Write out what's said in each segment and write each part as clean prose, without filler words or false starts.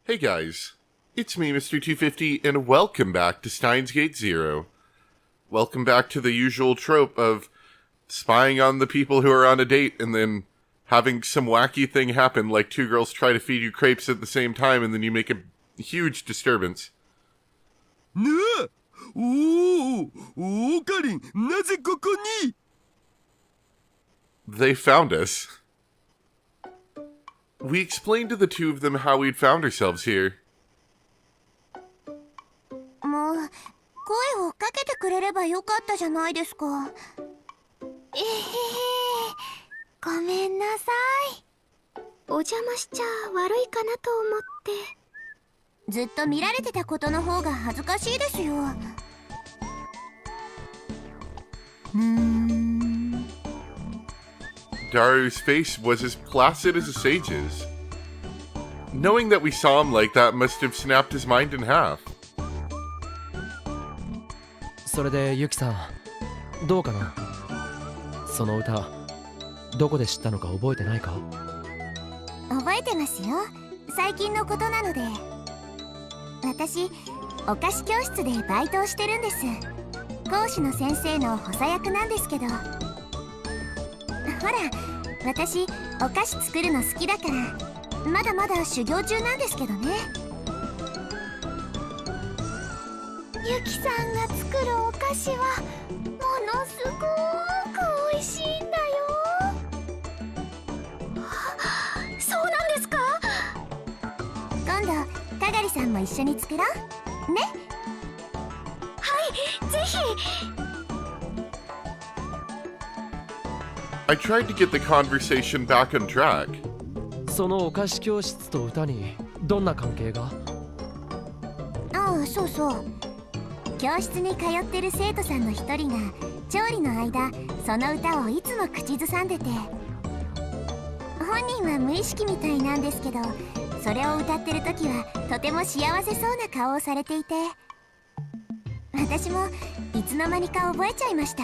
Hey guys, it's me, Mr. 250, and welcome back to Steins Gate Zero. Welcome back to the usual trope of spying on the people who are on a date and then having some wacky thing happen, like two girls try to feed you crepes at the same time and then you make a huge disturbance. They found us. We explained to the two of them how we'd found ourselves here. もう声をかけてくれればよかったじゃないですか。ごめんなさい。お邪魔しちゃ悪いかなと思って。ずっと見られてたことの方が恥ずかしいですよ。Daru's face was as placid as a sage's. Knowing that we saw him like that must have snapped his mind in half. それでユキさんどうかな。その歌どこで知ったのか覚えてないか。覚えてますよ。最近のことなので。私お菓子教室でバイトをしてるんです。講師の先生の補佐役なんですけど。ほら、私お菓子作るの好きだからまだまだ修行中なんですけどね。ゆきさんが作るお菓子はものすごく美味しいんだよ。そうなんですか。今度かがりさんも一緒に作ろうね。はい、ぜひ。I tried to get the conversation back on track. そのお菓子教室と歌にどんな関係が。ああ、そうそう。教室に通ってる生徒さんの一人が調理の間その歌をいつも口ずさんでて、本人は無意識みたいなんですけど、それを歌ってる時はとても幸せそうな顔をされていて、私もいつの間にか覚えちゃいました。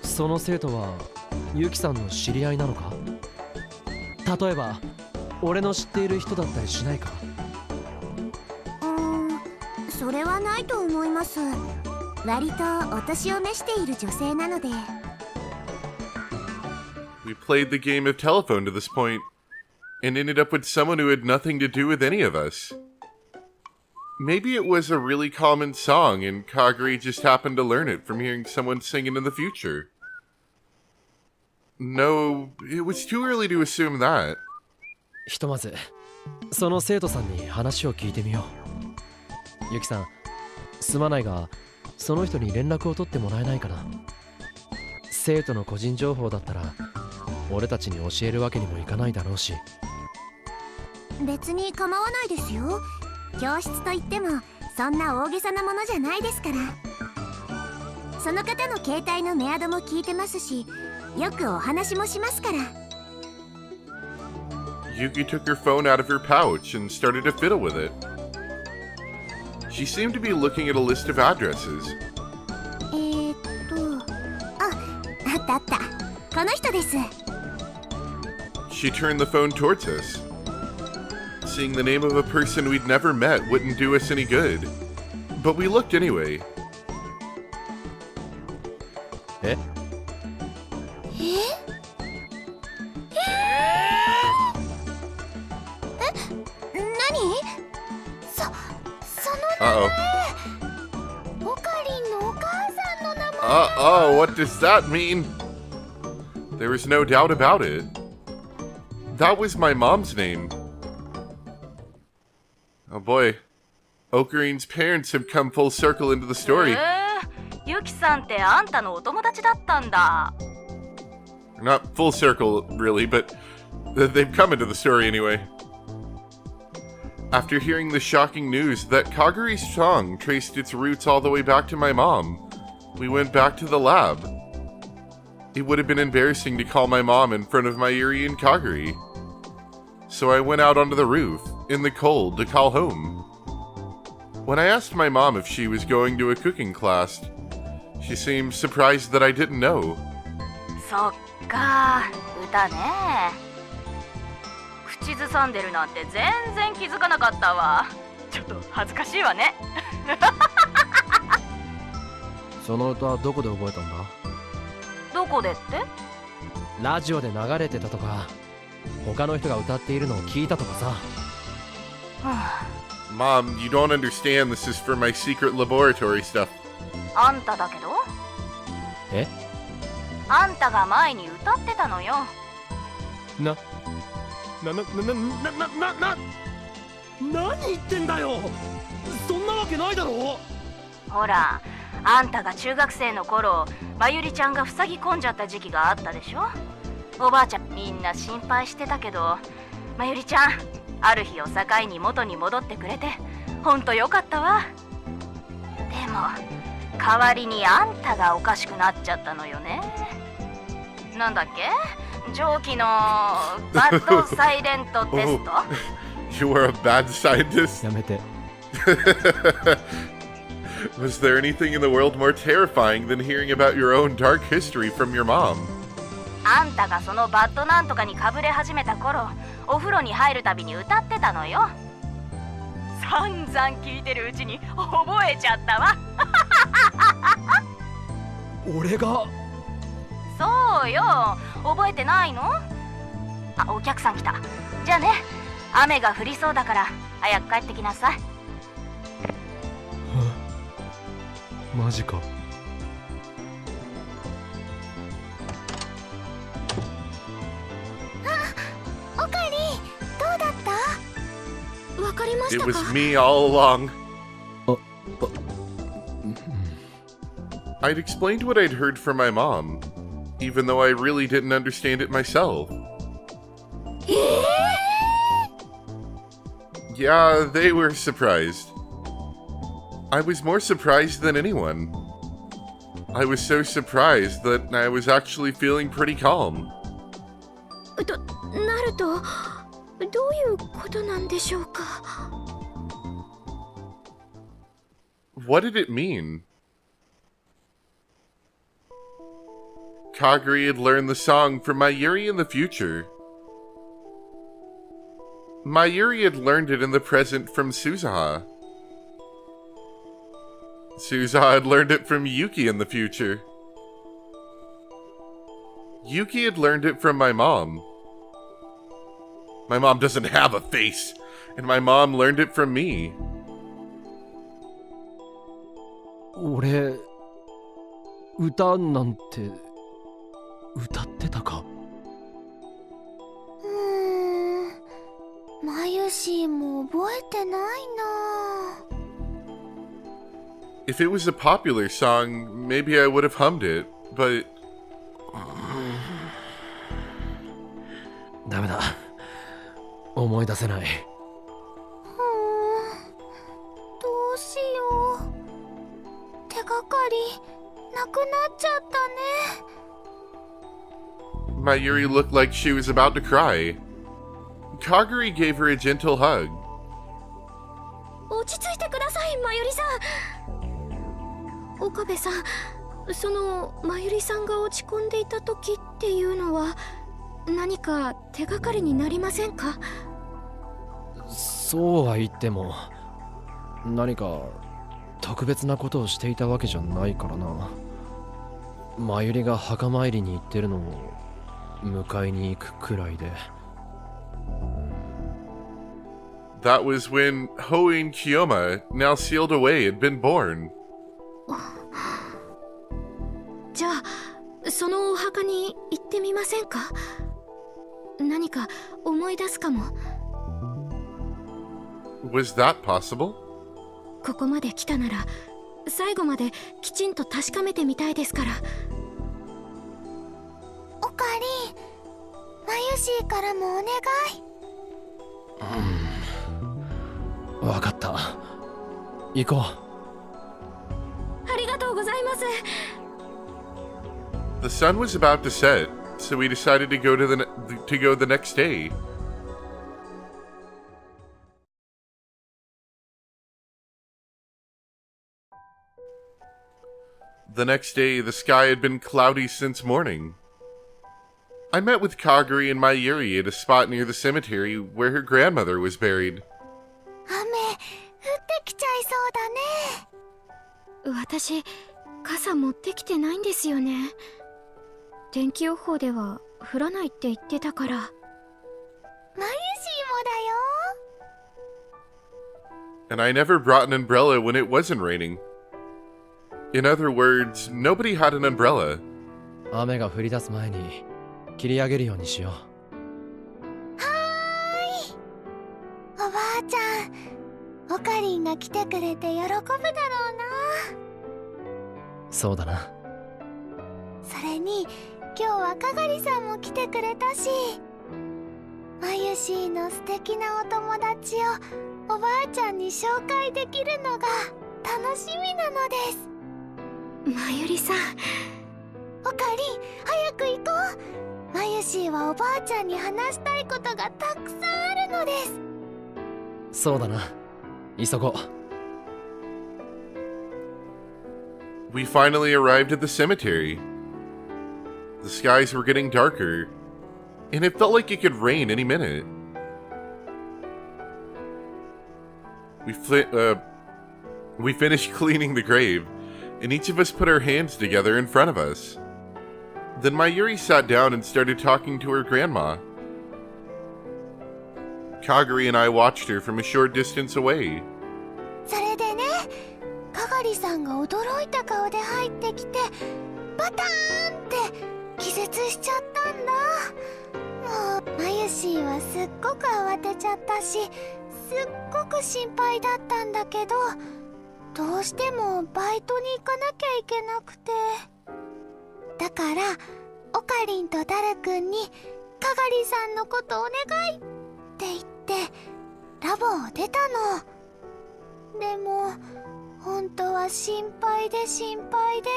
その生徒はユキさんの知り合いなのか。例えば俺の知っている人だったりしないか。それはないと思います。割とお年を召している女性なので。We played the game of telephone to this point, and ended up with someone who had nothing to do with any of us. Maybe it was a really common song, and Kaguri just happened to learn it from hearing someone sing it in the future. No, it was too early to assume that. ひとまずその生徒さんに話を聞いてみよう。ユキさん、すまないがその人に連絡を取ってもらえないかな。生徒の個人情報だったら俺たちに教えるわけにもいかないだろうし。別に構わないですよ。教室といってもそんな大げさなものじゃないですから。その方の携帯のメアドも聞いてますし、よくお話もしますから。Yuki took her phone out of her pouch and started to fiddle with it. She seemed to be looking at a list of addresses. あったあった。この人です。She turned the phone towards us. Seeing the name of a person we'd never met wouldn't do us any good. But we looked anyway. え？Uh-oh. オカリンのお母さんの名前。Uh-oh, what does that mean? There was no doubt about it. That was my mom's name. Oh boy. Okarin's parents have come full circle into the story. ユキさんってあんたのお友達だったんだ。Not full circle, really, but they've come into the story anyway. After hearing the shocking news that Kaguri's song traced its roots all the way back to my mom, we went back to the lab. It would have been embarrassing to call my mom in front of Mayuri and Kaguri. So I went out onto the roof, in the cold, to call home. When I asked my mom if she was going to a cooking class, she seemed surprised that I didn't know. そっか、歌ね。口ずさんでるなんて全然気づかなかったわ。ちょっと恥ずかしいわね。その歌どこで覚えたんだ？どこでって？ラジオで流れてたとか、他の人が歌っているのを聞いたとかさ。はあ、Mom, you don't understand. This is for my secret laboratory stuff. あんただけど？え？あんたが前に歌ってたのよ。何言ってんだよ。そんなわけないだろ。ほら、あんたが中学生の頃、まゆりちゃんが塞ぎ込んじゃった時期があったでしょ。おばあちゃんみんな心配してたけど、まゆりちゃんある日を境に元に戻ってくれてほんとよかったわ。でも代わりにあんたがおかしくなっちゃったのよね。なんだっけ、上記のバッドサイレントテスト。You were a bad scientist? やめて。Was there anything in the world more terrifying than hearing about your own dark history from your mom? あんたがそのバッドなんとかにかぶれ始めた頃、お風呂に入るたびに歌ってたのよ。散々聞いてるうちに覚えちゃったわ。俺が？そうよ、覚えてないの？あ、お客さん来た。じゃあね、雨が降りそうだから早く帰ってきなさい。マジか。オカリ、どうだった？わかりまし It た was か？ me all along. I'd explained what I'd heard from my mom, even though I really didn't understand it myself. Yeah, they were surprised. I was more surprised than anyone. I was so surprised that I was actually feeling pretty calm. なると、どういうことなんでしょうか？ What did it mean? Kaguri had learned the song from Mayuri in the future. Mayuri had learned it in the present from Suzaha. Suzaha had learned it from Yuki in the future. Yuki had learned it from my mom. My mom doesn't have a face, and my mom learned it from me. 俺、歌なんて歌ってたか？マユシーも覚えてないな。 If it was a popular song, maybe I would have hummed it, but ダメだ。思い出せない。どうしよう。手がかりなくなっちゃったね。 Mayuri looked like she was about to cry. Kaguri gave her a gentle hug. 落ち着いてください、まゆりさん。岡部さん、そのまゆりさんが落ち込んでいた時っていうのは何か手がかりになりませんか？そうは言っても、何か特別なことをしていたわけじゃないからな。まゆりが墓参りに行ってるのを迎えに行くくらいで。That was when Hoin Kiyoma, now sealed away, had been born. じゃあそのお墓に行ってみませんか？何か思い出すかも。 Was that possible? ここまで来たなら最後まできちんと確かめてみたいですから。おかり、まゆしーからもお願い。わかった。行こう。ありがとうございます。 The sun was about to set, so we decided to go the next day. The next day, the sky had been cloudy since morning. I met with Kaguri and Mayuri at a spot near the cemetery where her grandmother was buried. 雨降ってきちゃいそうだね。私傘持ってきてないんですよね。天気予報では降らないって言ってたから。マユシーもだよ。 And I never brought an umbrella when it wasn't raining. In other words, nobody had an umbrella. 雨が降り出す前に切り上げるようにしよおばあちゃん、オカリンが来てくれて喜ぶだろうな。う。そうだな。それに今日はかがりさんも来てくれたし、マユシーの素敵なお友達をおばあちゃんに紹介できるのが楽しみなのです。まゆりさん、オカリン、早く行こう。マユシーはおばあちゃんに話したいことがたくさんあるのです。そうだな。急ごう。We finally arrived at the cemetery. The skies were getting darker, and it felt like it could rain any minute. We finished cleaning the grave, and each of us put our hands together in front of us. Then Mayuri sat down and started talking to her grandma. Kaguri and I watched her from a short distance away. それでね、かがりさんが驚いた顔で入ってきて、バターンって気絶しちゃったんだ。もうマユシーはすっごく慌てちゃったし、すっごく心配だったんだけど、どうしてもバイトに行かなきゃいけなくて、だからオカリンとダルくんにかがりさんのことお願いって言ってラボを出たの。でも本当は心配で心配で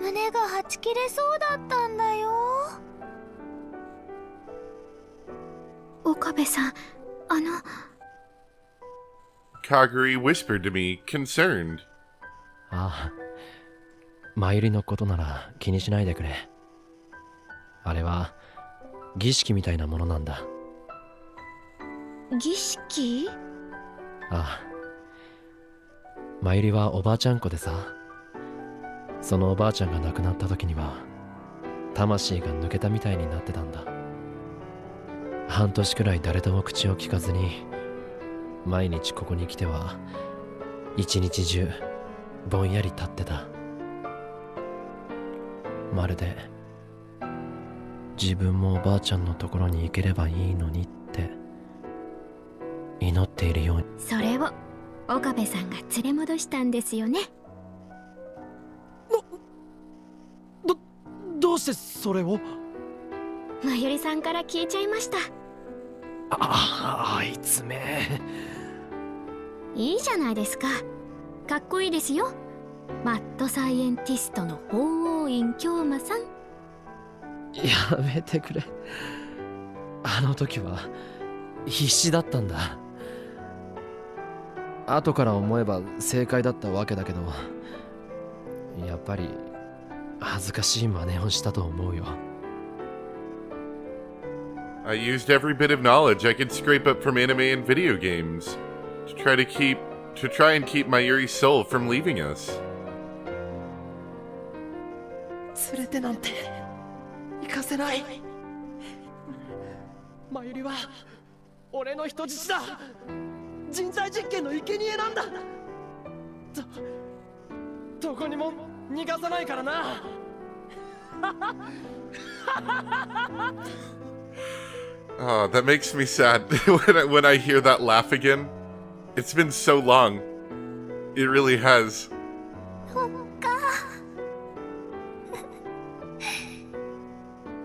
胸がはち切れそうだったんだよ。岡部さん、Kaguri whispered to me, concerned. ああ、マユリのことなら気にしないでくれ。あれは儀式みたいなものなんだ。儀式？ああ、マユリはおばあちゃん子でさ、そのおばあちゃんが亡くなった時には魂が抜けたみたいになってたんだ。半年くらい誰とも口を聞かずに、毎日ここに来ては一日中ぼんやり立ってた。まるで自分もおばあちゃんのところに行ければいいのにって祈っているように。それを岡部さんが連れ戻したんですよね。どうしてそれを？まゆりさんから聞いちゃいました。あいつめ。いいじゃないですか。かっこいいですよ。マッドサイエンティストの法王院京馬さん。やめてくれ。あの時は必死だったんだ。後から思えば正解だったわけだけど、やっぱり恥ずかしい真似をしたと思うよ。I used every bit of knowledge I could scrape up from anime and video games to try and keep Mayuri's soul from leaving us. 連れてなんて行かせない。マユリは俺の人質だ。人体実験の生贄なんだ。どこにも逃がさないからな。Oh, that makes me sad when I hear that laugh again. It's been so long. It really has. そっか。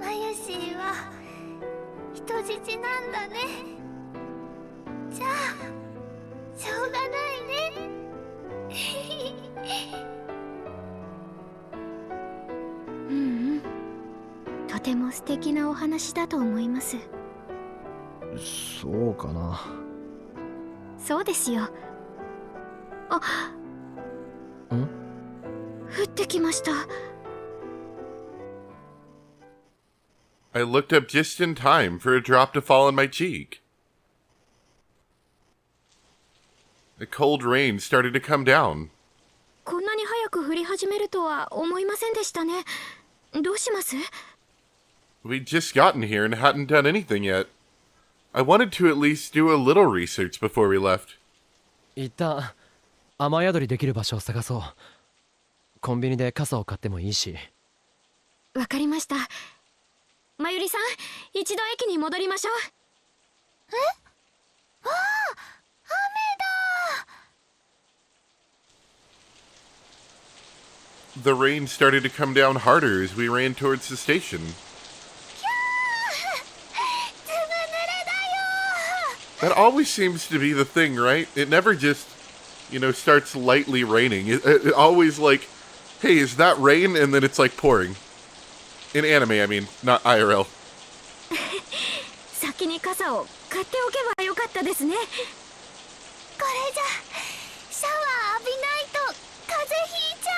マユシーは人質なんだね。じゃあしょうがないね。とても素敵なお話だと思います。そうかな。そうですよ。降ってきました。I looked up just in time for a drop to fall on my cheek. The cold rain started to come down. こんなに早く降り始めるとは思いませんでしたね。どうします？ We'd just gotten here and hadn't done anything yet. I wanted to at least do a little research before we left. 一旦雨宿りできる場所を探そう。コンビニで傘を買ってもいいし。わかりました。まゆりさん、一度駅に戻りましょう。え？ああ、雨だ。 The rain started to come down harder as we ran towards the station. ずぶ濡れだよ。 That always seems to be the thing, right? It never just, starts lightly raining. It always like, hey, is that rain? And then it's like pouring. In anime, I mean, not IRL. 先に傘を買っておけばよかったですね。これじゃシャワー浴びないと風邪ひいちゃ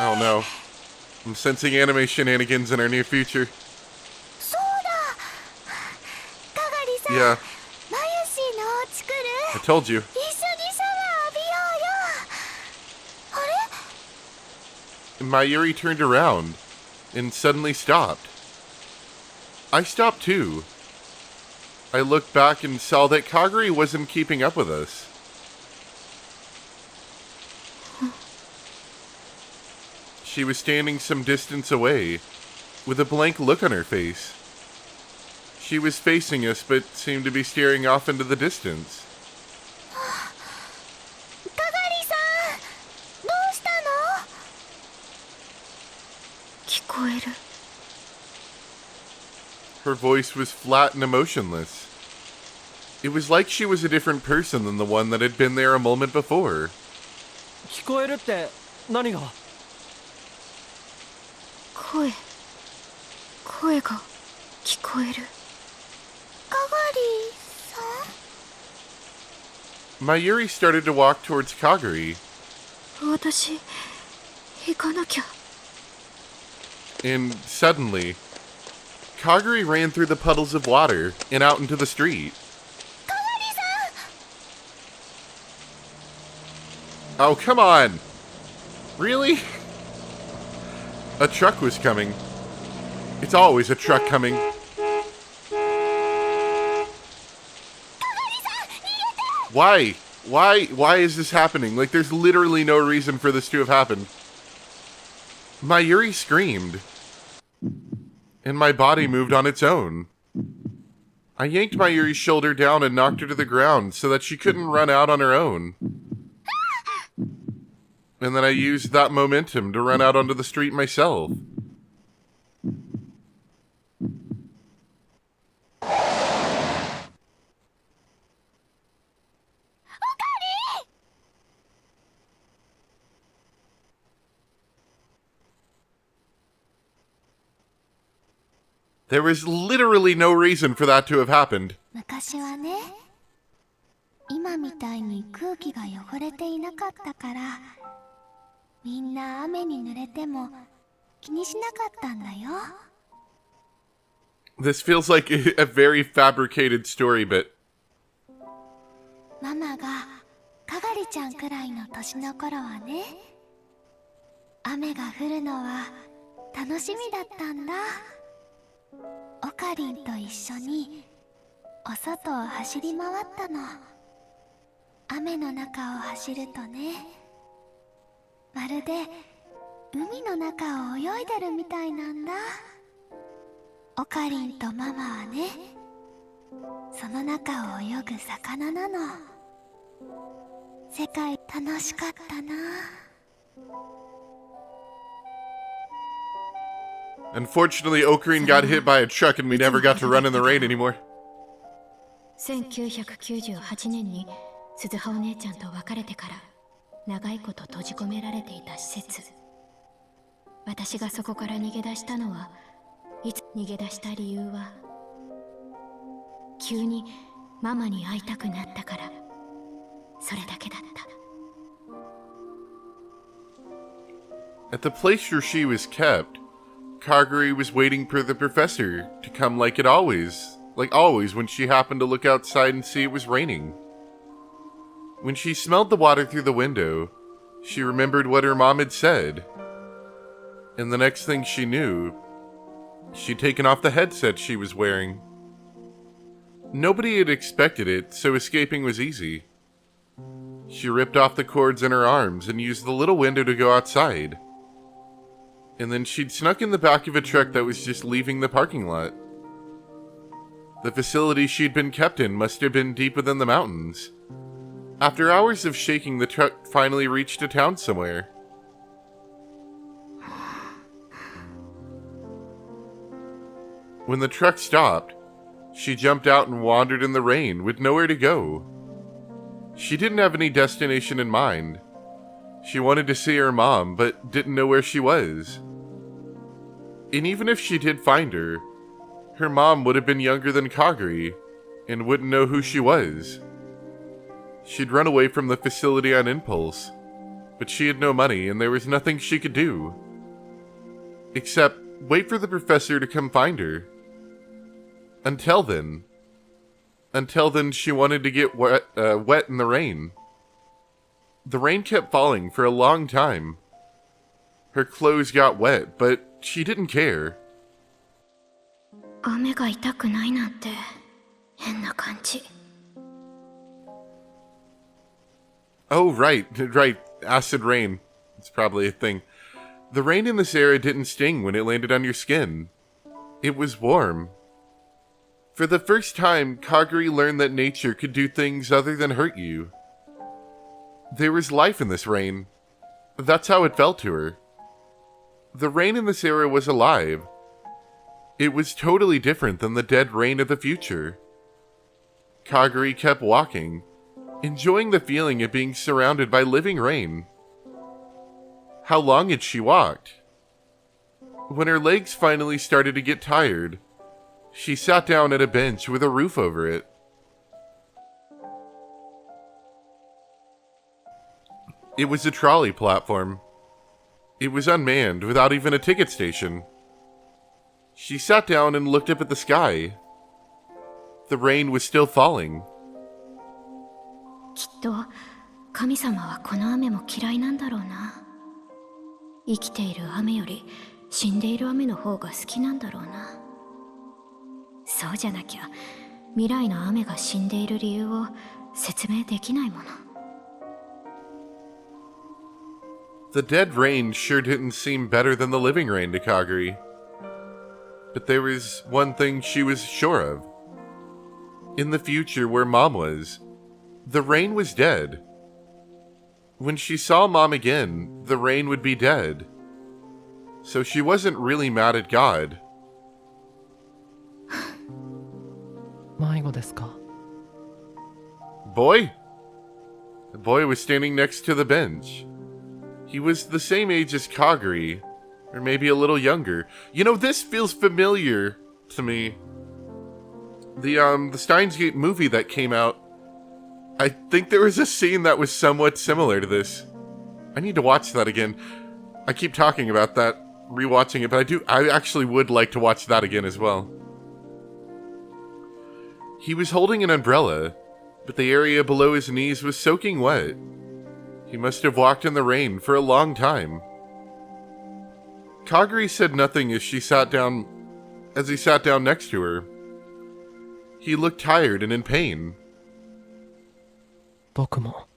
うね。 Oh no. I'm sensing anime shenanigans in our near future. そうだ。かがりさん、 Yeah, まゆしーのお家来る？ I told you. 一緒にシャワー浴びようよ。あれ？ Mayuri turned around and suddenly stopped. I stopped too. I looked back and saw that Kaguri wasn't keeping up with us. She was standing some distance away, with a blank look on her face. She was facing us, but seemed to be staring off into the distance. かがりさん、どうしたの？聞こえる。 Her voice was flat and emotionless. It was like she was a different person than the one that had been there a moment before. 聞こえるって何が？声が聞こえる。かがりさん？ Mayuri started to walk towards Kaguri, 私、行かなきゃ。 and suddenly, Kaguri ran through the puddles of water and out into the street. かがりさん！ Oh, come on! Really? A truck was coming. It's always a truck coming. Why? Why is this happening? Like, there's literally no reason for this to have happened. Mayuri screamed, and my body moved on its own. I yanked Mayuri's shoulder down and knocked her to the ground so that she couldn't run out on her own. And then I used that momentum to run out onto the street myself. There was literally no reason for that to have happened. 昔はね、今みたいに空気が汚れていなかったから、みんな雨に濡れても気にしなかったんだよ。 This feels like a very fabricated story, but ママがかがりちゃんくらいの年の頃はね、雨が降るのは楽しみだったんだ。オカリンと一緒にお外を走り回ったの。雨の中を走るとね、まるで海の中を泳いでるみたいなんだ。オカリンとママはね、その中を泳ぐ魚なの。世界楽しかったな。 unfortunately Ocarine got hit by a truck and we never got to run in the rain anymore. 1998年に鈴葉お姉ちゃんと別れてから長いこと閉じ込められていた施設。私がそこから逃げ出したのは、いつ逃げ出した理由は、急にママに会いたくなったから、それだけだった。 At the place where she was kept, Kaguri was waiting for the professor to come like always when she happened to look outside and see it was raining. When she smelled the water through the window, she remembered what her mom had said. And the next thing she knew, she'd taken off the headset she was wearing. Nobody had expected it, so escaping was easy. She ripped off the cords in her arms and used the little window to go outside. And then she'd snuck in the back of a truck that was just leaving the parking lot. The facility she'd been kept in must have been deep within the mountains. After hours of shaking, the truck finally reached a town somewhere. When the truck stopped, she jumped out and wandered in the rain with nowhere to go. She didn't have any destination in mind. She wanted to see her mom, but didn't know where she was. And even if she did find her, her mom would have been younger than Kaguri and wouldn't know who she was. She'd run away from the facility on impulse, but she had no money and there was nothing she could do. Except wait for the professor to come find her. Until then, she wanted to get wet in the rain. The rain kept falling for a long time. Her clothes got wet, but she didn't care. 雨が痛くないなんて変な感じ。 Oh, right, acid rain. It's probably a thing. The rain in this area didn't sting when it landed on your skin. It was warm. For the first time, Kaguri learned that nature could do things other than hurt you. There was life in this rain. That's how it felt to her. The rain in this area was alive. It was totally different than the dead rain of the future. Kaguri kept walking, enjoying the feeling of being surrounded by living rain. How long had she walked? When her legs finally started to get tired, she sat down at a bench with a roof over it. It was a trolley platform. It was unmanned, without even a ticket station. She sat down and looked up at the sky. The rain was still falling. きっと神様はこの雨も嫌いなんだろうな。生きている雨より死んでいる雨の方が好きなんだろうな。そうじゃなきゃ未来の雨が死んでいる理由を説明できないもの。 The dead rain sure didn't seem better than the living rain to Kaguri. But there was one thing she was sure of. In the future where Mom was, the rain was dead. When she saw Mom again, the rain would be dead. So she wasn't really mad at God. 迷子ですか? Boy? The boy was standing next to the bench. He was the same age as Kaguri, or maybe a little younger. You know, this feels familiar to me. The Steins movie that came out, I think there was a scene that was somewhat similar to this. I need to watch that again. I keep talking about that, rewatching it, but I actually would like to watch that again as well. He was holding an umbrella, but the area below his knees was soaking wet. He must have walked in the rain for a long time. Kaguri said nothing as he sat down next to her. He looked tired and in pain. 僕も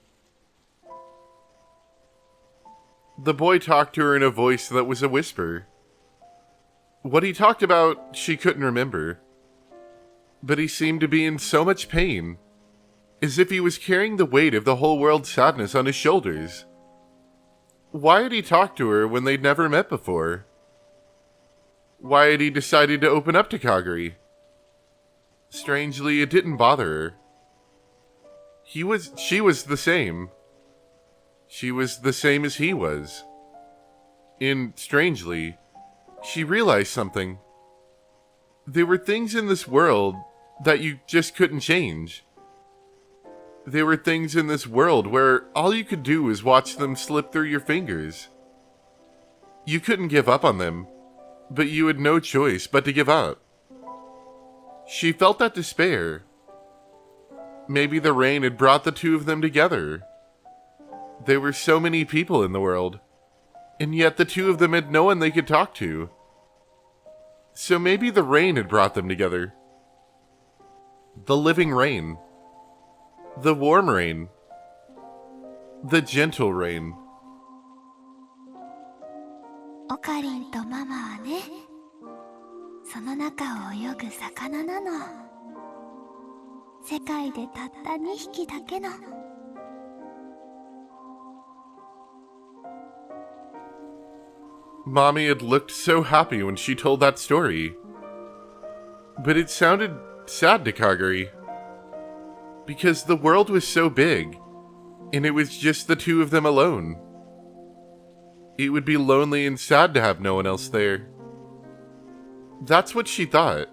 The boy talked to her in a voice that was a whisper. What he talked about, she couldn't remember. But he seemed to be in so much pain, as if he was carrying the weight of the whole world's sadness on his shoulders. Why had he talked to her when they'd never met before? Why had he decided to open up to Kaguri? Strangely, it didn't bother her. She was the same. She was the same as he was. And strangely, she realized something. There were things in this world that you just couldn't change. There were things in this world where all you could do was watch them slip through your fingers. You couldn't give up on them. but you had no choice but to give up. She felt that despair. Maybe the rain had brought the two of them together. There were so many people in the world, and yet the two of them had no one they could talk to. So maybe the rain had brought them together. The living rain. The warm rain. The gentle rain. オカリンとママはね、その中を泳ぐ魚なの。世界でたった2匹だけの。Mommy had looked so happy when she told that story. But it sounded sad to Kaguri. Because the world was so big, and it was just the two of them alone. It would be lonely and sad to have no one else there. That's what she thought.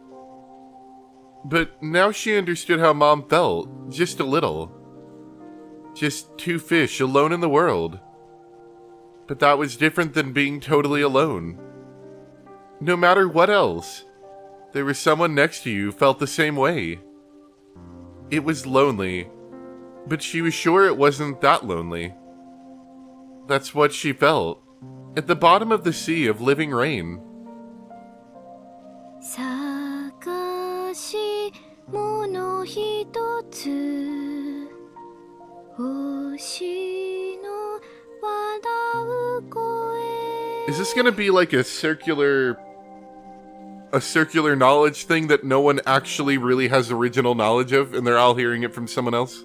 But now she understood how Mom felt, just a little. Just two fish alone in the world. But that was different than being totally alone. No matter what else, there was someone next to you who felt the same way. It was lonely, but she was sure it wasn't that lonely. That's what she felt, at the bottom of the sea of living rain. 探し物ひとつ星の笑う声 Is this gonna be like a circular knowledge thing that no one actually really has original knowledge of, and they're all hearing it from someone else?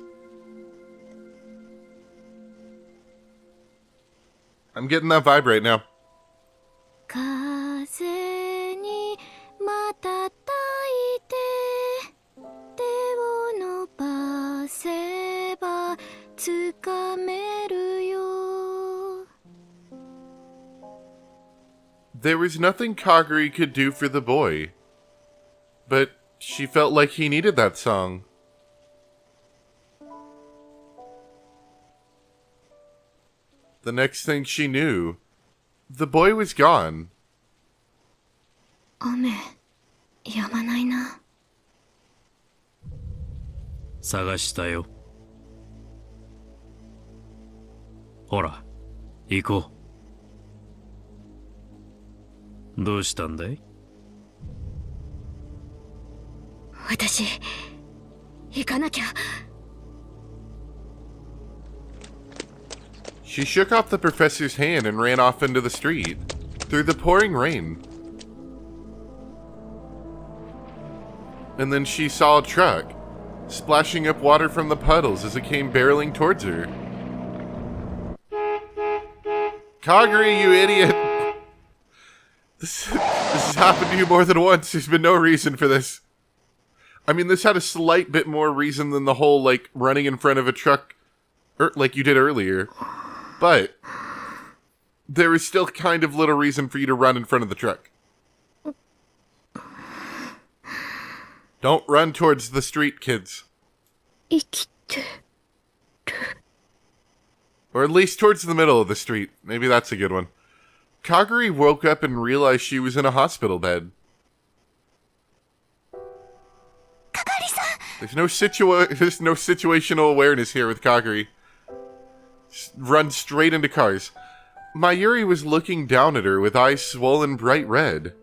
I'm getting that vibe right now. 風に瞬いて手を伸ばせばつかめるよ There was nothing Kaguri could do for the boy, but she felt like he needed that song. The next thing she knew, the boy was gone. 雨やまないな探したよ。ほら、行こう。どうしたんだい？私行かなきゃ She shook off the professor's hand and ran off into the street, through the pouring rain. And then she saw a truck, splashing up water from the puddles as it came barreling towards her. Kaguri, you idiot! This has happened to you more than once. There's been no reason for this. I mean, this had a slight bit more reason than the whole, like, running in front of a truck, like you did earlier. But there is still kind of little reason for you to run in front of the truck. Don't run towards the street, kids. 生きて Or at least towards the middle of the street. Maybe that's a good one. Kaguri woke up and realized she was in a hospital bed. There's no situational awareness here with Kaguri. Just run straight into cars. Mayuri was looking down at her with eyes swollen bright red.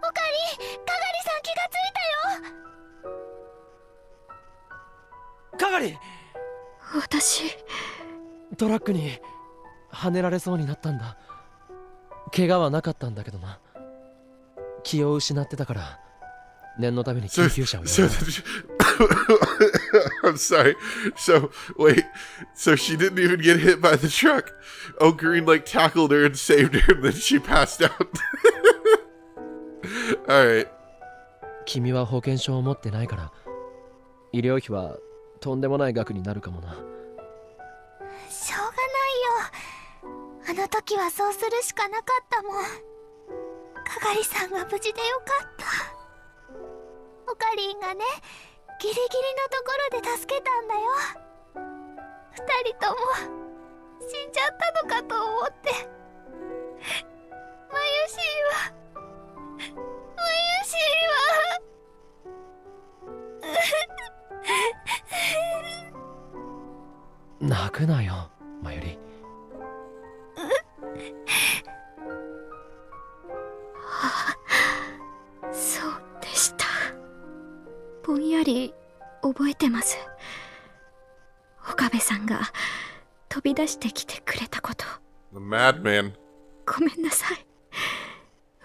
おかり、かがりさん気がついたよ。かがり私トラックにはねられそうになったんだ。怪我はなかったんだけどな。気を失ってたから念のために救急車を呼んだ。I'm sorry. So, wait. So she didn't even get hit by the truck. Oh, Green, like, tackled her and saved her, and then she passed out. Alright. 君は保険証を持ってないから医療費はとんでもない額になるかもな。しょうがないよ。あの時はそうするしかなかったもん。かがりさんが無事でよかった。おかりんがね、ギリギリのところで助けたんだよ。二人とも死んじゃったのかと思って。まゆしいわ。悔しいわ。泣くなよ、まゆり。そうでした。ぼんやり覚えてます。岡部さんが飛び出してきてくれたこと。The madman. ごめんなさい。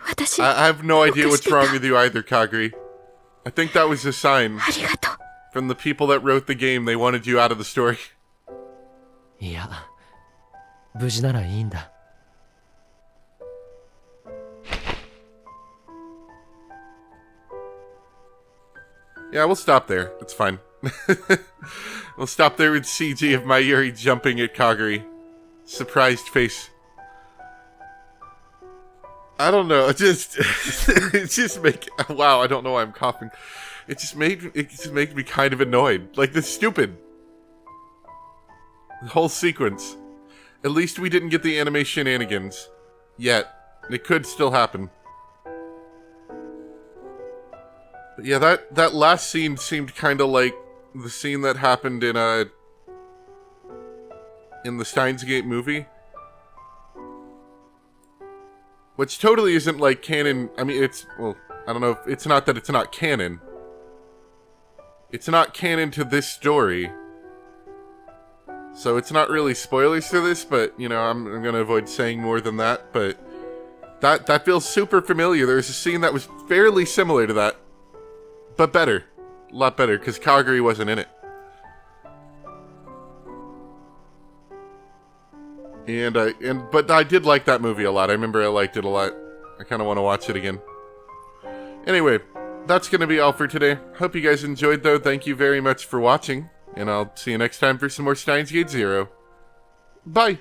私 I have no idea どう what's してた wrong with you either, Kaguri. I think that was a sign ありがとう。 from the people that wrote the game. They wanted you out of the story. いや、無事ならいいんだ。Yeah, we'll stop there. It's fine. We'll stop there with CG of Mayuri jumping at Kaguri. Surprised face. I don't know. It just make. Wow, I don't know why I'm coughing. It just made me kind of annoyed. Like, this stupid. The whole sequence. At least we didn't get the anime shenanigans. Yet. It could still happen. But yeah, that last scene seemed kind of like the scene that happened in the Steins Gate movie. Which totally isn't like canon. I mean, well, I don't know if it's not that it's not canon. It's not canon to this story. So it's not really spoilers to this, but, you know, I'm going to avoid saying more than that. But that feels super familiar. There's a scene that was fairly similar to that. But better. A lot better, because Kaguri wasn't in it. But I did like that movie a lot. I remember I liked it a lot. I kind of want to watch it again. Anyway, that's going to be all for today. Hope you guys enjoyed, though. Thank you very much for watching. And I'll see you next time for some more Steins Gate Zero. Bye!